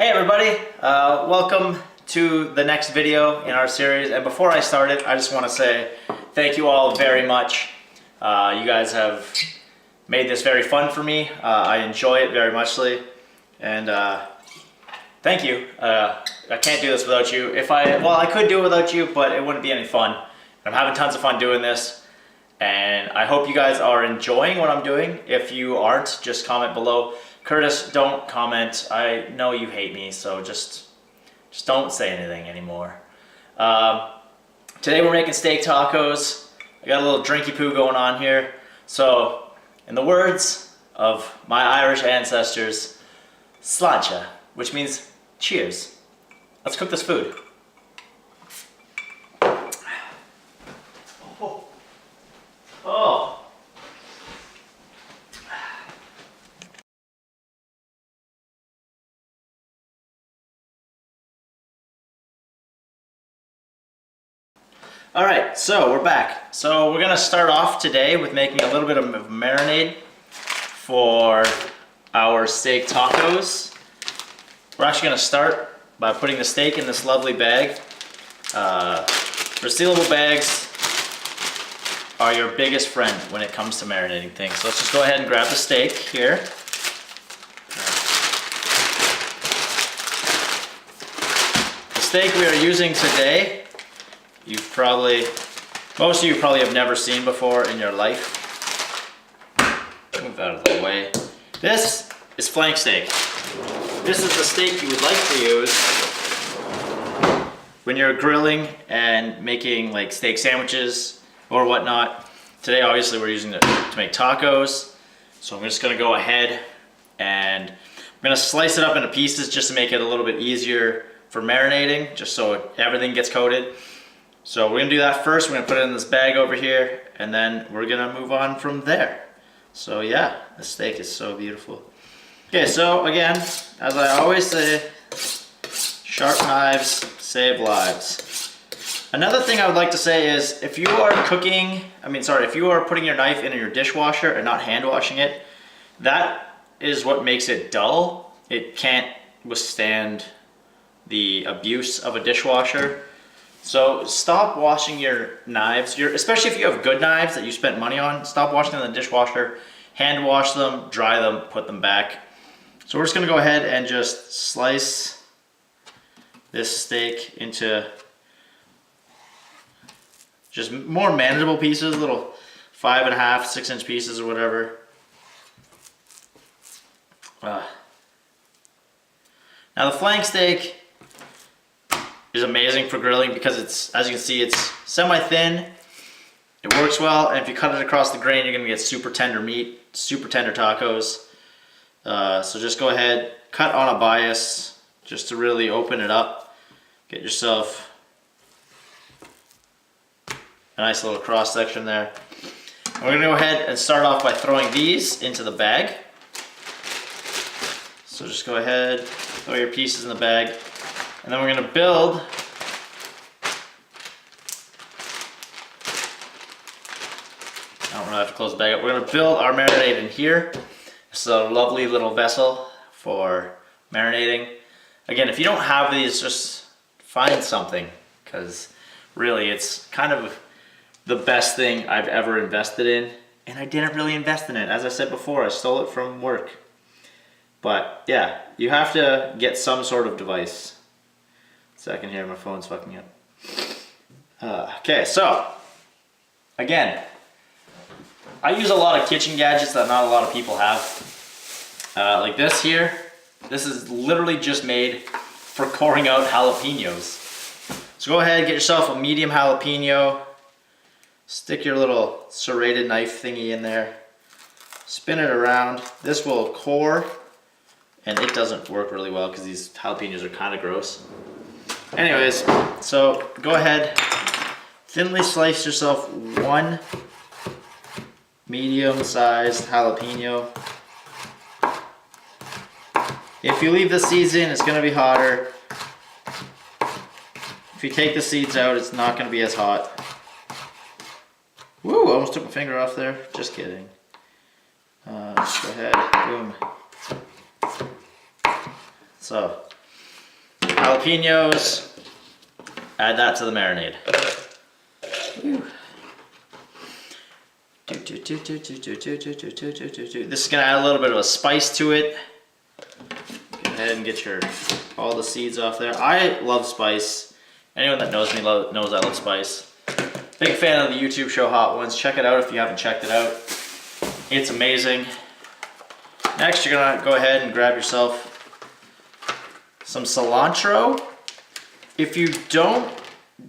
Hey everybody, welcome to the next video in our series. And before I start it, I just want to say thank you all very much. You guys have made this very fun for me. I enjoy it very muchly, and thank you. I can't do this without you. I could do it without you, but it wouldn't be any fun. I'm having tons of fun doing this, and I hope you guys are enjoying what I'm doing. If you aren't, just comment below. Curtis, don't comment. I know you hate me, so just don't say anything anymore. Today we're making steak tacos. I got a little drinky poo going on here. So, in the words of my Irish ancestors, sláinte, which means cheers. Let's cook this food. Oh. Alright, so we're back. So we're going to start off today with making a little bit of marinade for our steak tacos. We're actually going to start by putting the steak in this lovely bag. Resealable bags are your biggest friend when it comes to marinating things. So let's just go ahead and grab the steak here. The steak we are using today, most of you probably have never seen before in your life. Move that out of the way. This is flank steak. This is the steak you would like to use when you're grilling and making like steak sandwiches or whatnot. Today obviously we're using it to make tacos. So I'm just gonna go ahead and I'm gonna slice it up into pieces just to make it a little bit easier for marinating, just so everything gets coated. So we're gonna do that first. We're gonna put it in this bag over here, and then we're gonna move on from there. So yeah, the steak is so beautiful. Okay, so again, as I always say, sharp knives save lives. Another thing I would like to say is if you are if you are putting your knife in your dishwasher and not hand washing it, that is what makes it dull. It can't withstand the abuse of a dishwasher. So stop washing your knives, especially if you have good knives that you spent money on. Stop washing them in the dishwasher, hand wash them, dry them, put them back. So we're just gonna go ahead and just slice this steak into just more manageable pieces, little 5.5, 6-inch pieces or whatever. Now the flank steak is amazing for grilling because it's, as you can see, it's semi-thin. It works well, and if you cut it across the grain, you're gonna get super tender meat, super tender tacos. So just go ahead, cut on a bias, just to really open it up. Get yourself a nice little cross section there. And we're gonna go ahead and start off by throwing these into the bag. So just go ahead, throw your pieces in the bag. And then we're going to build I don't have to close the bag up. We're going to build our marinade in here. It's a lovely little vessel for marinating. Again, if you don't have these, just find something, because really it's kind of the best thing I've ever invested in, and I didn't really invest in it. As I said before, I stole it from work. But yeah, you have to get some sort of device. Second here, my phone's fucking up. Okay, so again, I use a lot of kitchen gadgets that not a lot of people have. Like this here, this is literally just made for coring out jalapenos. So go ahead, get yourself a medium jalapeno, stick your little serrated knife thingy in there, spin it around. This will core, and it doesn't work really well because these jalapenos are kind of gross. Anyways, so go ahead, thinly slice yourself one medium-sized jalapeno. If you leave the seeds in, it's going to be hotter. If you take the seeds out, it's not going to be as hot. Woo, almost took my finger off there. Just kidding. Just go ahead, boom. So jalapenos. Add that to the marinade. This is gonna add a little bit of a spice to it. Go ahead and get all the seeds off there. I love spice. Anyone that knows me knows I love spice. Big fan of the YouTube show Hot Ones. Check it out if you haven't checked it out. It's amazing. Next, you're gonna go ahead and grab yourself some cilantro. If you don't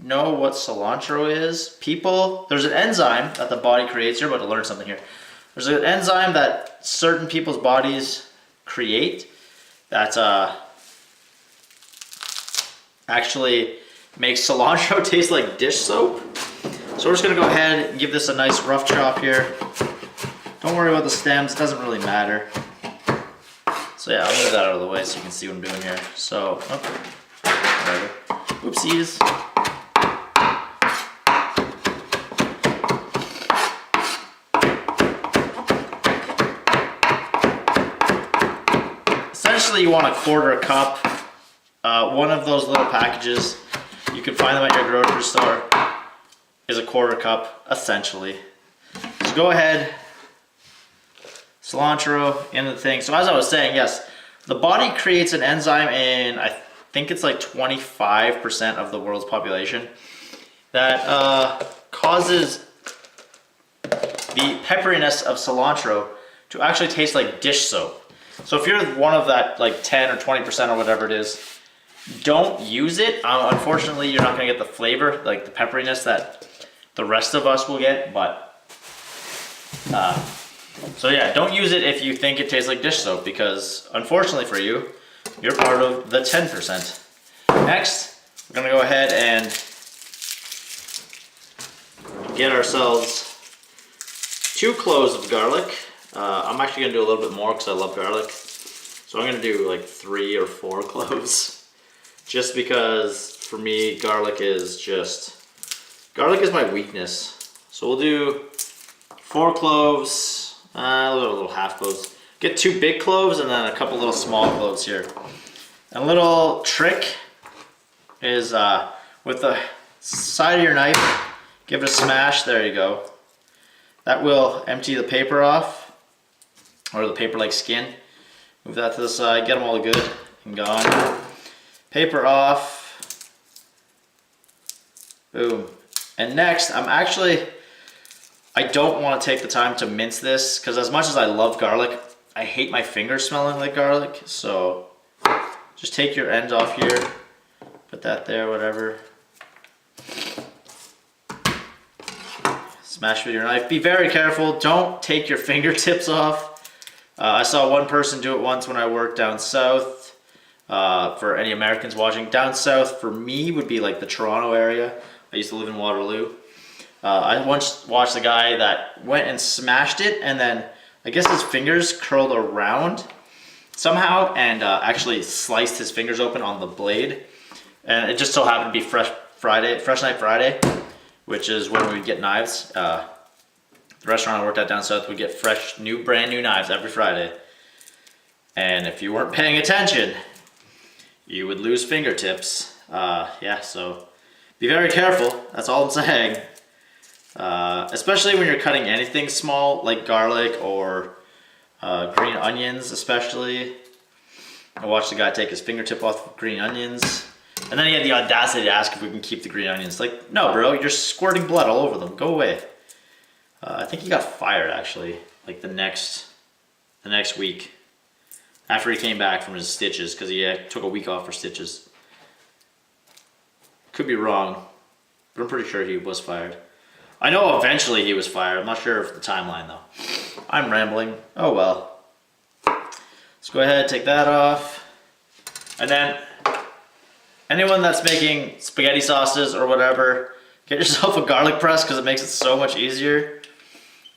know what cilantro is, there's an enzyme that the body creates. You're about to learn something here. There's an enzyme that certain people's bodies create that actually makes cilantro taste like dish soap. So we're just gonna go ahead and give this a nice rough chop here. Don't worry about the stems, it doesn't really matter. So yeah, I'll move that out of the way so you can see what I'm doing here. So, whatever. Oopsies. Essentially, you want a quarter cup. One of those little packages, you can find them at your grocery store, is a quarter cup, essentially. So go ahead, cilantro in the thing. So as I was saying, yes, the body creates an enzyme in, I think it's like 25% of the world's population that causes the pepperiness of cilantro to actually taste like dish soap. So if you're one of that like 10 or 20% or whatever it is, don't use it. Unfortunately, you're not gonna get the flavor, like the pepperiness that the rest of us will get, but so yeah, don't use it if you think it tastes like dish soap, because unfortunately for you, you're part of the 10%. Next, we're gonna go ahead and get ourselves 2 cloves of garlic. I'm actually gonna do a little bit more because I love garlic. So I'm gonna do like 3 or 4 cloves. Just because for me, garlic is my weakness. So we'll do 4 cloves, a little half cloves. Get 2 big cloves and then a couple little small cloves here. A little trick is with the side of your knife, give it a smash, there you go. That will empty the paper off, or the paper-like skin. Move that to the side, get them all good and gone. Paper off, boom. And next, I don't want to take the time to mince this, because as much as I love garlic, I hate my fingers smelling like garlic. So just take your end off here, put that there, whatever. Smash with your knife. Be very careful, don't take your fingertips off. I saw one person do it once when I worked down south. For any Americans watching, down south for me would be like the Toronto area. I used to live in Waterloo. I once watched a guy that went and smashed it, and then I guess his fingers curled around somehow and actually sliced his fingers open on the blade. And it just so happened to be Fresh Night Friday, which is when we would get knives. The restaurant I worked at down south would get brand new knives every Friday. And if you weren't paying attention, you would lose fingertips. Yeah, so be very careful, that's all I'm saying. Especially when you're cutting anything small, like garlic or green onions especially. I watched the guy take his fingertip off of green onions, and then he had the audacity to ask if we can keep the green onions. Like, no bro, you're squirting blood all over them, go away. I think he got fired actually, like the next week. After he came back from his stitches, because he took a week off for stitches. Could be wrong, but I'm pretty sure he was fired. I know eventually he was fired. I'm not sure of the timeline though. I'm rambling. Oh well. Let's go ahead, take that off. And then, anyone that's making spaghetti sauces or whatever, get yourself a garlic press because it makes it so much easier.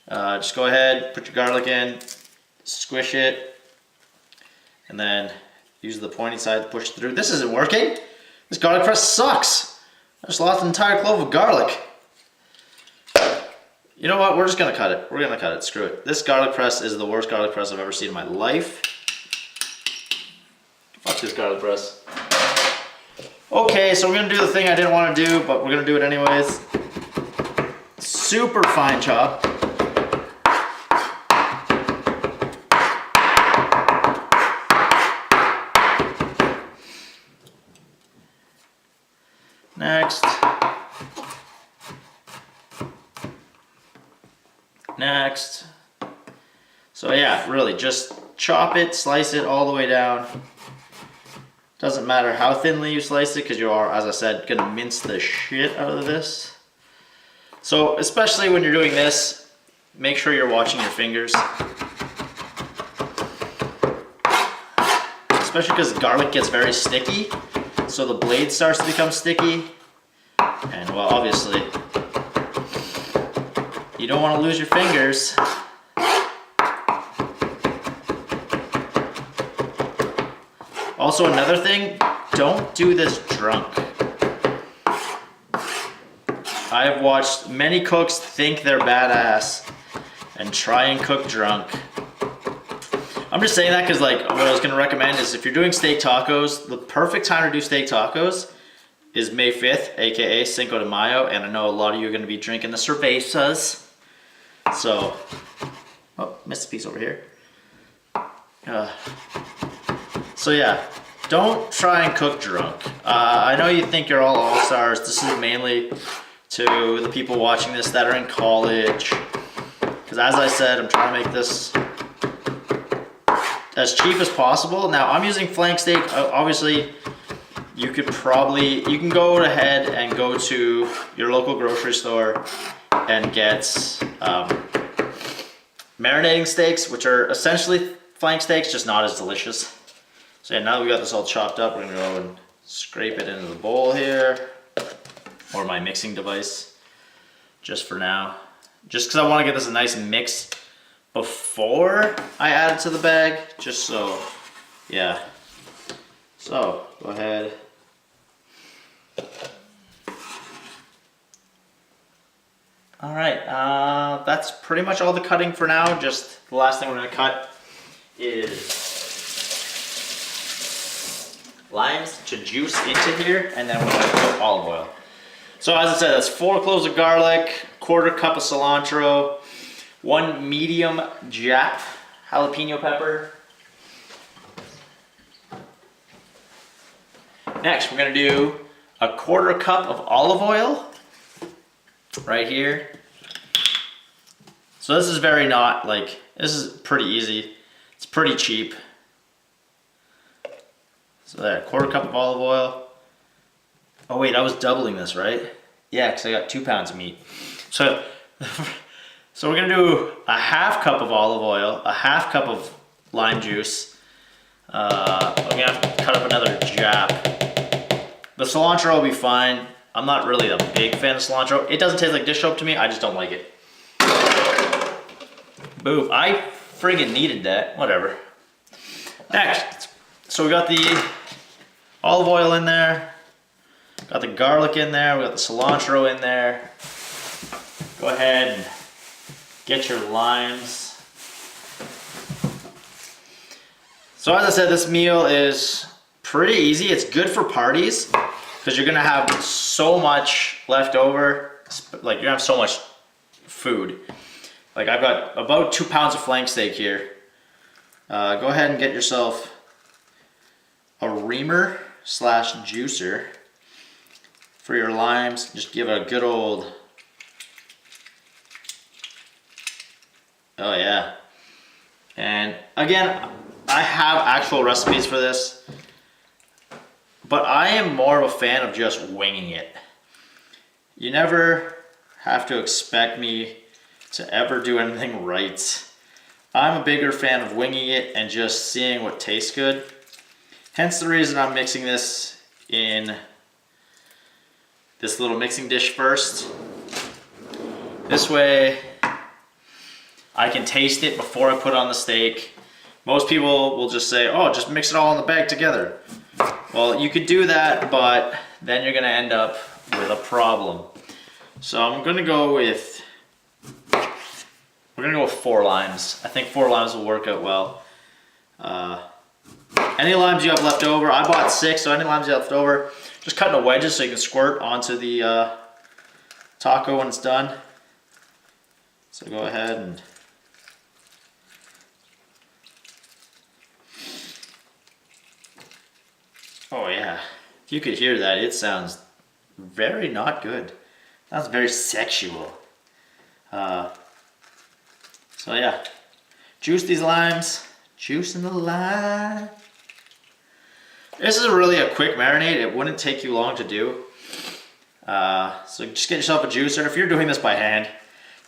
Just go ahead, put your garlic in, squish it, and then use the pointy side to push through. This isn't working. This garlic press sucks. I just lost an entire clove of garlic. You know what? We're just gonna cut it. We're gonna cut it. Screw it. This garlic press is the worst garlic press I've ever seen in my life. Fuck this garlic press. Okay, so we're gonna do the thing I didn't want to do, but we're gonna do it anyways. Super fine chop. Next. Next. So yeah, really just chop it, slice it all the way down. Doesn't matter how thinly you slice it because you are, as I said, gonna mince the shit out of this. So especially when you're doing this, make sure you're watching your fingers. Especially because garlic gets very sticky, so the blade starts to become sticky. And well, obviously, you don't want to lose your fingers. Also, another thing, don't do this drunk. I have watched many cooks think they're badass and try and cook drunk. I'm just saying that because like what I was going to recommend is if you're doing steak tacos, the perfect time to do steak tacos is May 5th, aka Cinco de Mayo, and I know a lot of you are going to be drinking the cervezas. So, oh, missed a piece over here. So yeah, don't try and cook drunk. I know you think you're all stars. This is mainly to the people watching this that are in college. Because as I said, I'm trying to make this as cheap as possible. Now I'm using flank steak. Obviously, you can go ahead and go to your local grocery store and get marinating steaks, which are essentially flank steaks, just not as delicious. So yeah, now that we got this all chopped up, we're gonna go and scrape it into the bowl here, or my mixing device, just for now. Just because I want to get this a nice mix before I add it to the bag, just so, yeah. So, go ahead. All right, that's pretty much all the cutting for now. Just the last thing we're gonna cut is limes to juice into here, and then we're gonna put olive oil. So as I said, that's 4 cloves of garlic, 1/4 cup of cilantro, 1 medium Jap jalapeno pepper. Next, we're gonna do a 1/4 cup of olive oil right here. So this is this is pretty easy. It's pretty cheap. So there, 1/4 cup of olive oil. Oh wait, I was doubling this, right? Yeah, because I got 2 pounds of meat. So we're gonna do a 1/2 cup of olive oil, a 1/2 cup of lime juice. I'm gonna have to cut up another Jap. The cilantro will be fine. I'm not really a big fan of cilantro. It doesn't taste like dish soap to me, I just don't like it. Boom, I friggin' needed that, whatever. Next, so we got the olive oil in there, got the garlic in there, we got the cilantro in there. Go ahead and get your limes. So as I said, this meal is pretty easy. It's good for parties because you're gonna have so much left over. Like you're gonna have so much food. Like I've got about 2 pounds of flank steak here. Go ahead and get yourself a reamer / juicer for your limes. Just give it a good old, oh yeah. And again, I have actual recipes for this, but I am more of a fan of just winging it. You never have to expect me to ever do anything right. I'm a bigger fan of winging it and just seeing what tastes good. Hence the reason I'm mixing this in this little mixing dish first. This way I can taste it before I put it on the steak. Most people will just say, oh, just mix it all in the bag together. Well, you could do that, but then you're gonna end up with a problem. So I'm gonna go with, we're gonna go with 4 limes. I think 4 limes will work out well. Any limes you have left over, I bought 6, so any limes you have left over, just cut into wedges so you can squirt onto the taco when it's done. So go ahead and oh yeah, if you could hear that, it sounds very not good. Sounds very sexual. So yeah, juice these limes, juice in the lime. This is really a quick marinade. It wouldn't take you long to do. So just get yourself a juicer. If you're doing this by hand,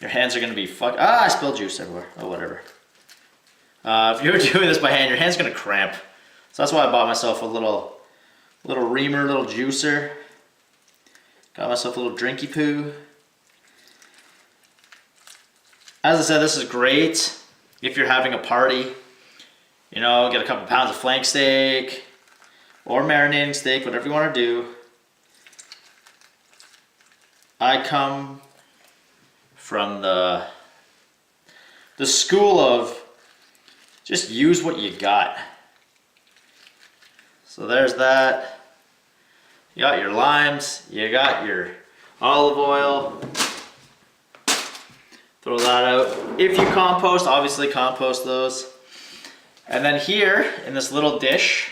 your hands are gonna be I spilled juice everywhere. Oh, whatever. If you're doing this by hand, your hand's gonna cramp. So that's why I bought myself a little reamer, little juicer. Got myself a little drinky poo. As I said, this is great if you're having a party. You know, get a couple pounds of flank steak or marinating steak, whatever you want to do. I come from the school of just use what you got. So there's that. You got your limes, you got your olive oil. Throw that out. If you compost, obviously compost those. And then here in this little dish,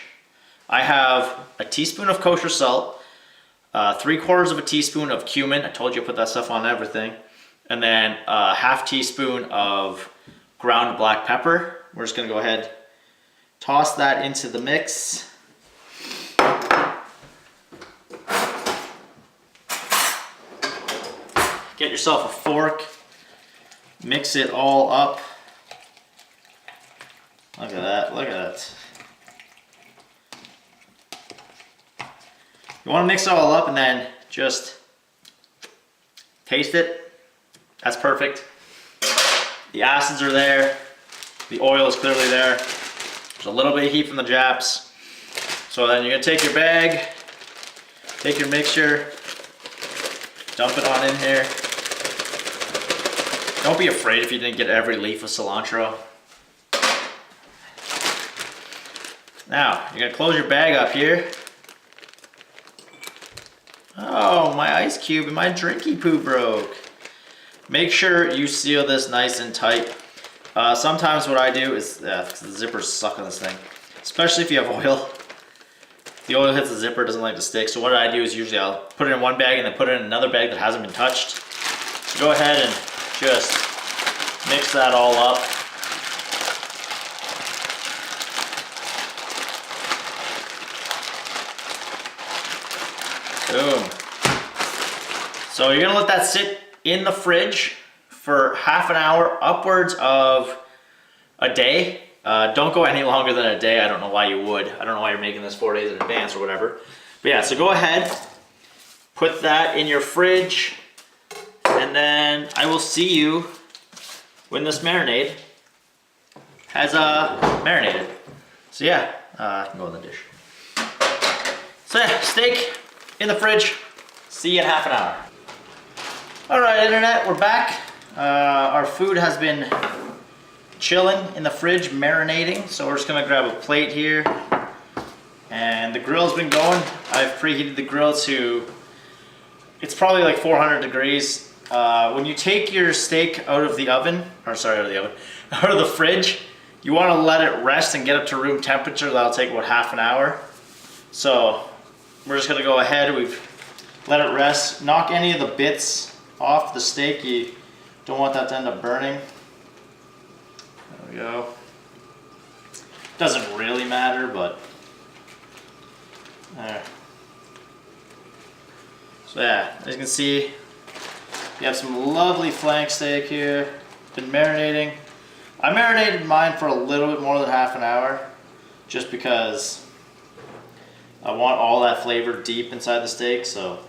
I have a teaspoon of kosher salt, 3/4 of a teaspoon of cumin. I told you to put that stuff on everything. And then a half teaspoon of ground black pepper. We're just gonna go ahead, toss that into the mix. Get yourself a fork, mix it all up. Look at that, look at that. You want to mix it all up and then just taste it. That's perfect. The acids are there. The oil is clearly there. There's a little bit of heat from the Japs. So then you're gonna take your bag, take your mixture, dump it on in here. Don't be afraid if you didn't get every leaf of cilantro. Now, you're gonna close your bag up here. Oh, my ice cube and my drinky poo broke. Make sure you seal this nice and tight. Sometimes what I do is, the zippers suck on this thing, especially if you have oil. The oil hits the zipper, it doesn't like to stick. So what I do is usually I'll put it in one bag and then put it in another bag that hasn't been touched. So go ahead and just mix that all up. Boom. So you're gonna let that sit in the fridge for half an hour, upwards of a day. Don't go any longer than a day. I don't know why you would. I don't know why you're making this 4 days in advance or whatever. But yeah, so go ahead, put that in your fridge, and then I will see you when this marinade has marinated. So yeah, I can go in the dish. So yeah, steak in the fridge. See you in half an hour. All right, internet, we're back. Our food has been chilling in the fridge, marinating. So we're just gonna grab a plate here. And the grill's been going. I've preheated the grill to, it's probably like 400 degrees. When you take your steak out of the oven, or sorry, out of the oven, out of the fridge, you wanna let it rest and get up to room temperature. That'll take about half an hour. So we're just gonna go ahead, we've let it rest. Knock any of the bits off the steak. You don't want that to end up burning. There we go. Doesn't really matter, but there. So yeah, as you can see, you have some lovely flank steak here. Been marinating. I marinated mine for a little bit more than half an hour, just because I want all that flavor deep inside the steak. So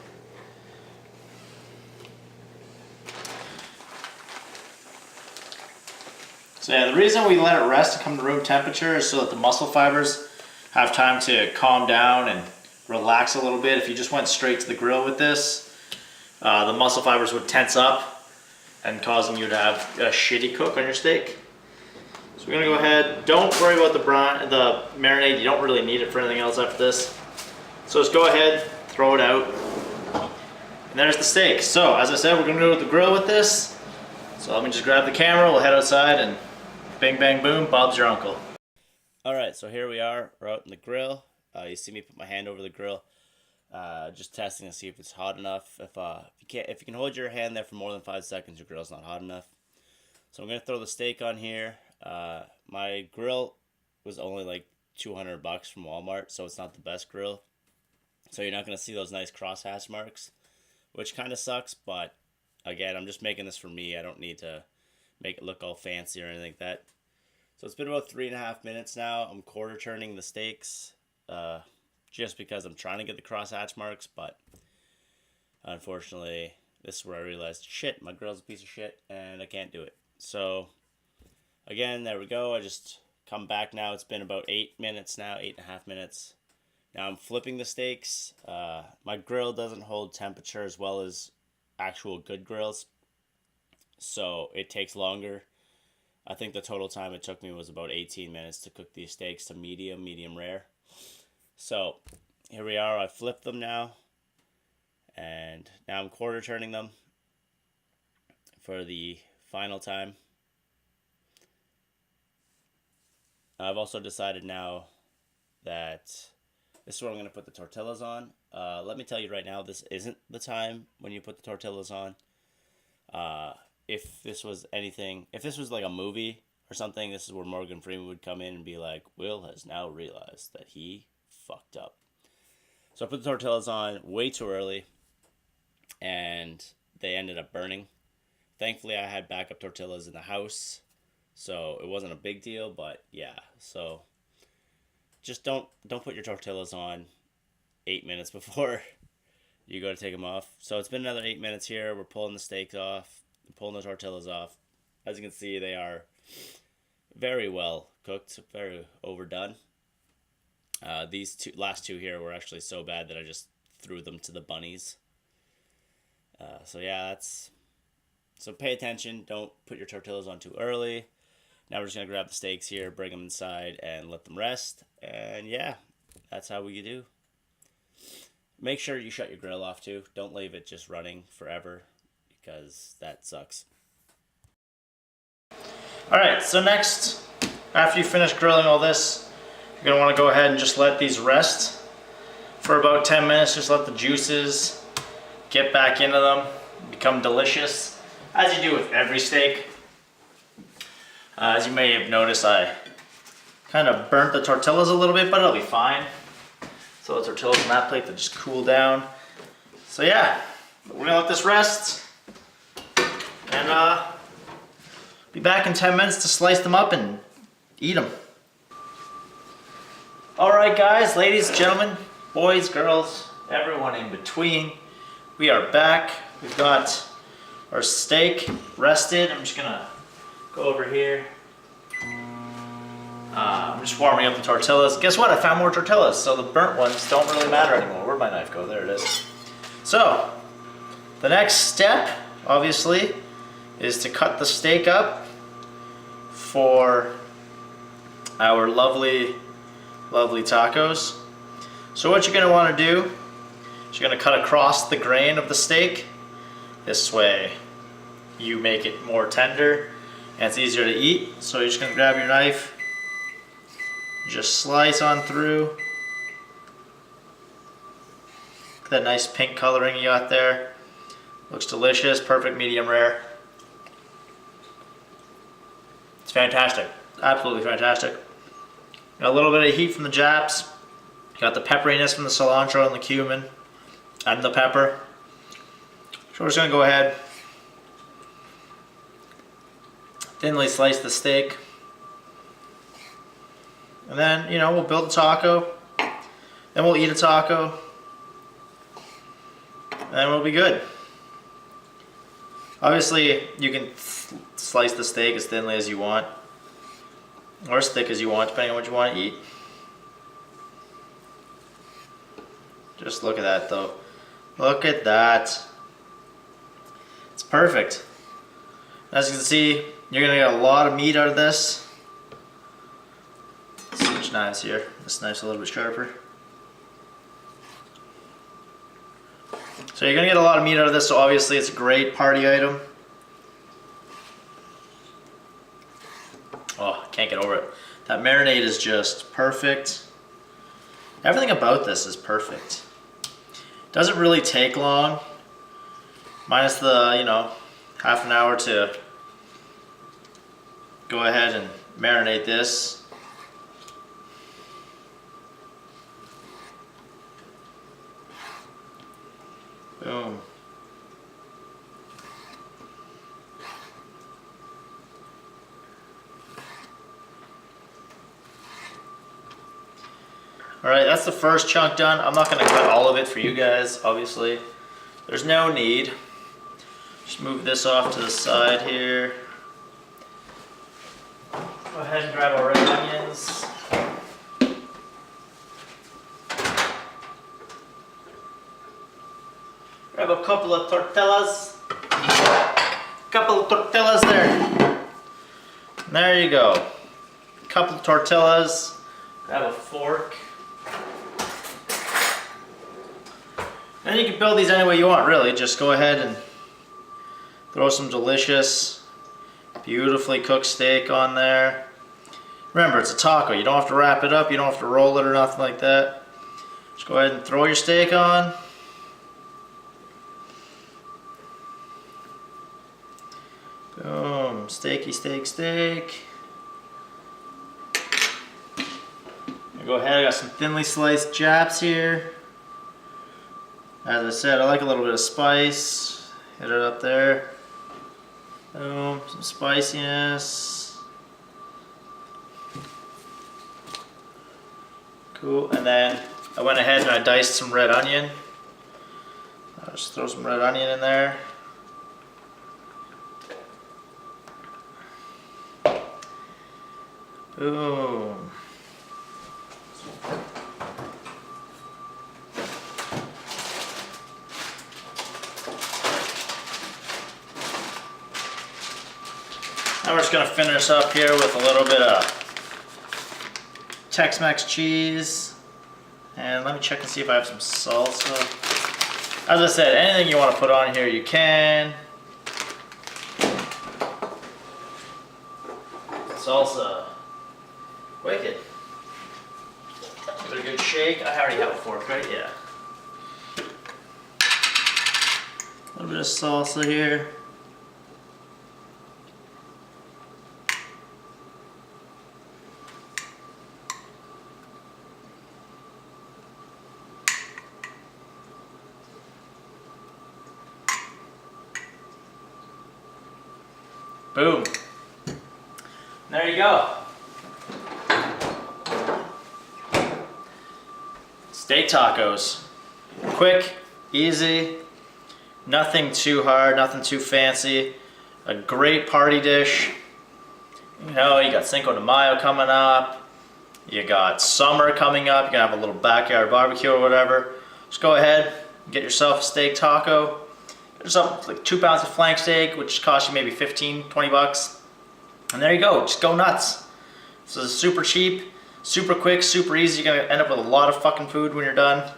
yeah, the reason we let it rest and come to room temperature is so that the muscle fibers have time to calm down and relax a little bit. If you just went straight to the grill with this, the muscle fibers would tense up and causing you to have a shitty cook on your steak. So So we're gonna go ahead. Don't worry about the marinade. You don't really need it for anything else after this. So just go ahead, throw it out. And there's the steak. So as I said, we're gonna go to the grill with this. So let me just grab the camera, we'll head outside and bing bang boom, Bob's your uncle. Alright, so here we are, we're out in the grill. You see me put my hand over the grill. Just testing to see if it's hot enough. If you can hold your hand there for more than 5 seconds, your grill's not hot enough. So I'm gonna throw the steak on here. My grill was only like $200 from Walmart, so it's not the best grill. So you're not gonna see those nice crosshatch marks, which kind of sucks. But again, I'm just making this for me. I don't need to make it look all fancy or anything like that. So it's been about 3.5 minutes now. I'm quarter turning the steaks. Just because I'm trying to get the crosshatch marks, but unfortunately, this is where I realized, shit, my grill's a piece of shit, and I can't do it. So, again, there we go. I just come back now. It's been about 8 minutes now, 8.5 minutes. Now I'm flipping the steaks. My grill doesn't hold temperature as well as actual good grills, so it takes longer. I think the total time it took me was about 18 minutes to cook these steaks to medium rare. So here we are. I flipped them now, and now I'm quarter turning them for the final time. I've also decided now that this is where I'm going to put the tortillas on. Let me tell you right now, this isn't the time when you put the tortillas on. If this was like a movie or something, this is where Morgan Freeman would come in and be like, Will has now realized that he fucked up. So I put the tortillas on way too early, and they ended up burning. Thankfully, I had backup tortillas in the house, so it wasn't a big deal. But yeah, so just don't put your tortillas on 8 minutes before you go to take them off. So it's been another 8 minutes here. We're pulling the steaks off, pulling the tortillas off. As you can see, they are very well cooked, very overdone. These last two here were actually so bad that I just threw them to the bunnies. So yeah, so pay attention. Don't put your tortillas on too early. Now we're just going to grab the steaks here, bring them inside, and let them rest. And yeah, that's how we do. Make sure you shut your grill off too. Don't leave it just running forever, because that sucks. Alright, so next, after you finish grilling all this, you're going to want to go ahead and just let these rest for about 10 minutes. Just let the juices get back into them, become delicious, as you do with every steak. As you may have noticed, I kind of burnt the tortillas a little bit, but it'll be fine. So the tortillas on that plate, they just cool down. So yeah, we're gonna let this rest, and be back in 10 minutes to slice them up and eat them. Alright guys, ladies, gentlemen, boys, girls, everyone in between, we are back. We've got our steak rested. I'm just gonna go over here. I'm just warming up the tortillas. Guess what? I found more tortillas, so the burnt ones don't really matter anymore. Where'd my knife go? There it is. So, the next step, obviously, is to cut the steak up for our lovely, lovely tacos. So what you're going to want to do is you're going to cut across the grain of the steak. This way you make it more tender and it's easier to eat. So you're just going to grab your knife, just slice on through. Look at that nice pink coloring you got there. Looks delicious, perfect medium rare. It's fantastic, absolutely fantastic. Got a little bit of heat from the Japs. Got the pepperiness from the cilantro and the cumin and the pepper. So we're just gonna go ahead, thinly slice the steak. And then, you know, we'll build a taco. Then we'll eat a taco. And then we'll be good. Obviously, you can slice the steak as thinly as you want, or as thick as you want, depending on what you want to eat. Just look at that though. Look at that. It's perfect. As you can see, you're going to get a lot of meat out of this. switch knives here. This knife's a little bit sharper. So you're gonna get a lot of meat out of this, so obviously it's a great party item. Oh, I can't get over it. That marinade is just perfect. Everything about this is perfect. Doesn't really take long. Minus the, you know, half an hour to go ahead and marinate this. Boom. Alright, that's the first chunk done. I'm not going to cut all of it for you guys, obviously. There's no need. Just move this off to the side here. Go ahead and grab our red onions. Grab a couple of tortillas. Couple of tortillas there. There you go. Couple of tortillas. Grab a fork. And you can build these any way you want, really. Just go ahead and throw some delicious, beautifully cooked steak on there. Remember, it's a taco. You don't have to wrap it up. You don't have to roll it or nothing like that. Just go ahead and throw your steak on. Boom. Steaky, steak, steak. Go ahead. I got some thinly sliced japs here. As I said, I like a little bit of spice. Hit it up there. Boom, some spiciness. Cool, and then I went ahead and I diced some red onion. I'll just throw some red onion in there. Boom. Now we're just going to finish up here with a little bit of Tex-Mex cheese. And let me check and see if I have some salsa. As I said, anything you want to put on here, you can. Salsa. Wicked. Give it a good shake. I already have a fork, right? Yeah. A little bit of salsa here. Boom. There you go. Steak tacos. Quick, easy, nothing too hard, nothing too fancy. A great party dish. You know, you got Cinco de Mayo coming up. You got summer coming up. You're gonna have a little backyard barbecue or whatever. Just go ahead, get yourself a steak taco. Get yourself like 2 pounds of flank steak, which costs you maybe 15, 20 bucks. And there you go, just go nuts. This is super cheap, super quick, super easy. You're gonna end up with a lot of fucking food when you're done.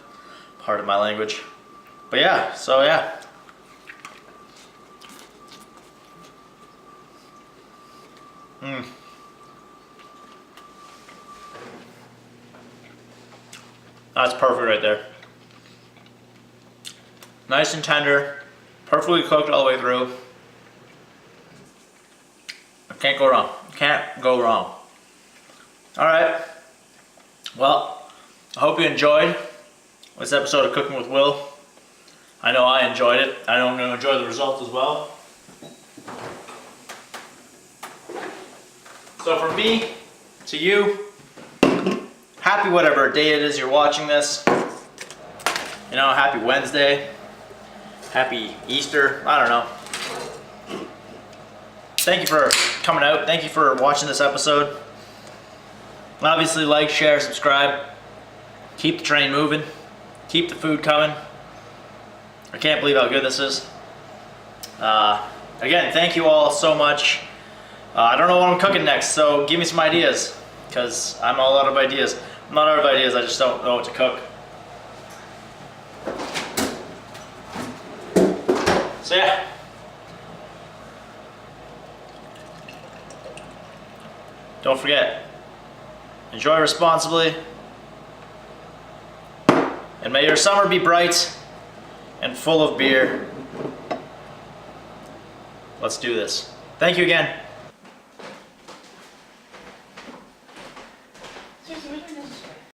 Pardon my language. But yeah, so yeah. That's perfect right there. Nice and tender, perfectly cooked all the way through. Can't go wrong. Can't go wrong. Alright. Well, I hope you enjoyed this episode of Cooking with Will. I know I enjoyed it. I know I'm going to enjoy the results as well. So from me to you, happy whatever day it is you're watching this. You know, happy Wednesday. Happy Easter. I don't know. Thank you for coming out. Thank you for watching this episode. Obviously, like, share, subscribe. Keep the train moving. Keep the food coming. I can't believe how good this is. Again, thank you all so much. I don't know what I'm cooking next, so give me some ideas. because I'm all out of ideas. I'm not out of ideas, I just don't know what to cook. So yeah. Don't forget, enjoy responsibly, and may your summer be bright and full of beer. Let's do this. Thank you again.